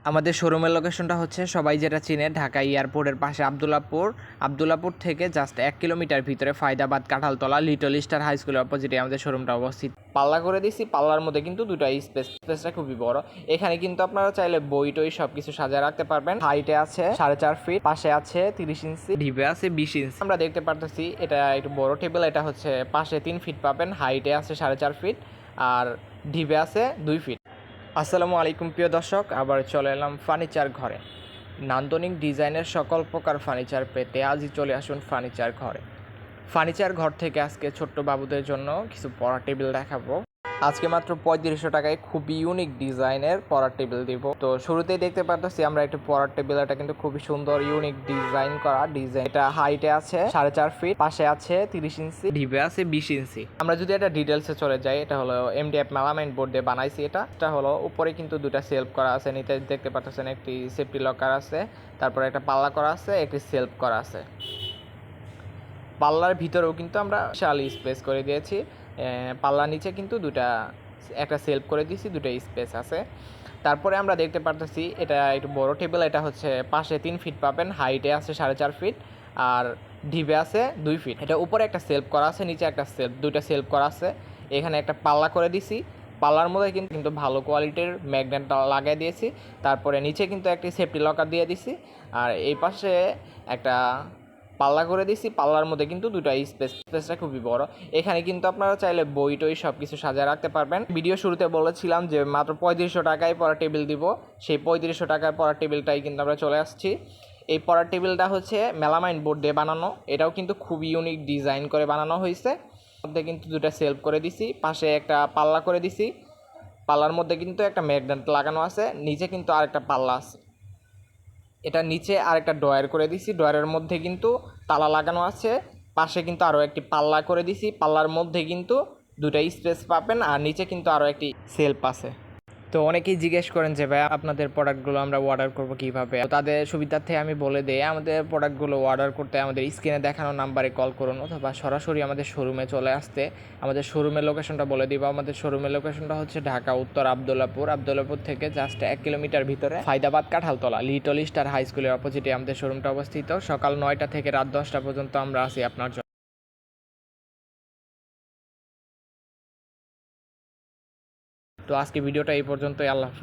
আমাদের শোরুমের লোকেশনটা হচ্ছে সবাই যেটা চিনে ঢাকা এয়ারপোর্টের পাশে আবদুল্লাপুর থেকে জাস্ট 1 কিলোমিটার ভিতরে Faydabad Kanthaltala little star high স্কুলের অপোজিটে আমাদের শোরুমটা অবস্থিত। পাল্লা করে দিছি, পাল্লার মধ্যে কিন্তু দুটো স্পেসটা খুবই বড়। এখানে কিন্তু আপনারা চাইলে বই টই সবকিছু সাজায় রাখতে পারবেন। হাইটে আছে 4.5 ফিট, পাশে আছে 30 ইঞ্চি, ডিপে আছে 20 ইঞ্চি। আমরা দেখতে পারতেছি এটা একটু বড় টেবিল। এটা হচ্ছে পাশে 3 ফিট পাবেন, হাইটে আছে 4.5 ফিট আর ডিপে আছে 2 ফিট। আসসালামু আলাইকুম প্রিয় দর্শক, আবার চলে এলাম ফার্নিচার ঘরে। নান্দনিক ডিজাইনের সকল প্রকার ফার্নিচার পেতে আজই চলে আসুন ফার্নিচার ঘরে। ফার্নিচার ঘর থেকে আজকে ছোট্ট বাবুদের জন্য কিছু পড়ার টেবিল দেখাবো। আজকে মাত্র 3500 টাকায় খুবই ইউনিক ডিজাইনের পড়ার টেবিল দিব। তো শুরুতেই দেখতে পারতেছি আমরা একটা পড়ার টেবিল। এটা কিন্তু খুবই সুন্দর ইউনিক ডিজাইন করা ডিজাইন। এটা হাইটে আছে 4.5 ফিট, পাশে আছে 30 ইঞ্চি, ডিপে আছে 20 ইঞ্চি। আমরা যদি এটা ডিটেলসে চলে যাই, এটা হলো এমডিএফ মেলামাইন বোর্ড দিয়ে বানাইছি। এটা হলো উপরে কিন্তু দুটা সেলফ করা আছে, নিচে দেখতে পাচ্ছেন একটি সেফটি লকার আছে, তারপরে একটা পাল্লা করা আছে, একটি সেলফ করা আছে। পাল্লার ভিতরেও কিন্তু আমরা বিশাল স্পেস করে দিয়েছি। পাল্লার নিচে কিন্তু একটা সেলফ করে দিয়েছি, দুটো স্পেস আছে। তারপরে আমরা দেখতে পারতেছি এটা একটু বড় টেবিল। এটা হচ্ছে পাশে 3 ফিট পাবেন, হাইটে আছে 4.5 ফিট আর ডিপে আছে 2 ফিট। এটা উপরে একটা সেলফ করা আছে, নিচে একটা দুইটা সেলফ করা আছে। এখানে একটা পাল্লা করে দিছি, পাল্লার মধ্যে কিন্তু ভালো কোয়ালিটির ম্যাগনেট লাগিয়ে দিয়েছি। তারপরে নিচে কিন্তু একটি সেফটি লকার দিয়ে দিছি আর এই পাশে একটা পাল্লা করে দিছি। পাল্লার মধ্যে কিন্তু দুটো স্পেসটা খুবই বড়। এখানে কিন্তু আপনারা চাইলে বই টই সব কিছু সাজিয়ে রাখতে পারবেন। ভিডিও শুরুতে বলেছিলাম যে মাত্র 3500 টাকায় পড়া টেবিল দিব। সেই 3500 টাকায় পড়া টেবিলটাই কিন্তু আমরা চলে আসছি। এই পড়ার টেবিলটা হচ্ছে মেলামাইন বোর্ড দিয়ে বানানো। এটাও কিন্তু খুবই ইউনিক ডিজাইন করে বানানো হয়েছে। মধ্যে কিন্তু দুটো সেলফ করে দিছি, পাশে একটা পাল্লা করে দিছি। পাল্লার মধ্যে কিন্তু একটা ম্যাগনেট লাগানো আছে, নিচে কিন্তু আরেকটা পাল্লা আছে। এটা নিচে আরেকটা ড্রয়ার করে দিছি, ড্রয়ারের মধ্যে কিন্তু তালা লাগানো আছে। পাশে কিন্তু আরও একটি পাল্লা করে দিছি, পাল্লার মধ্যে কিন্তু দুটা স্পেস পাবেন আর নিচে কিন্তু আরও একটি সেলফ আছে। তো অনেকেই জিজ্ঞেস করেন যে ভাই আপনাদের প্রোডাক্টগুলো আমরা অর্ডার করবো কীভাবে। তো তাদের সুবিধার্থে আমি বলে দিই, আমাদের প্রোডাক্টগুলো অর্ডার করতে আমাদের স্ক্রিনে দেখানো নাম্বারে কল করুন অথবা সরাসরি আমাদের শোরুমে চলে আসতে। আমাদের শোরুমের লোকেশনটা বলে দিব। আমাদের শোরুমের লোকেশনটা হচ্ছে ঢাকা উত্তর আবদুল্লাপুর থেকে জাস্ট 1 কিলোমিটার ভিতরে Faydabad Kanthaltala little star high স্কুলের অপোজিটে আমাদের শোরুমটা অবস্থিত। সকাল 9টা থেকে রাত 10টা পর্যন্ত আমরা আছি আপনার জন্য। তো আজকে ভিডিওটা এই পর্যন্তই। আল্লাহ হাফেজ।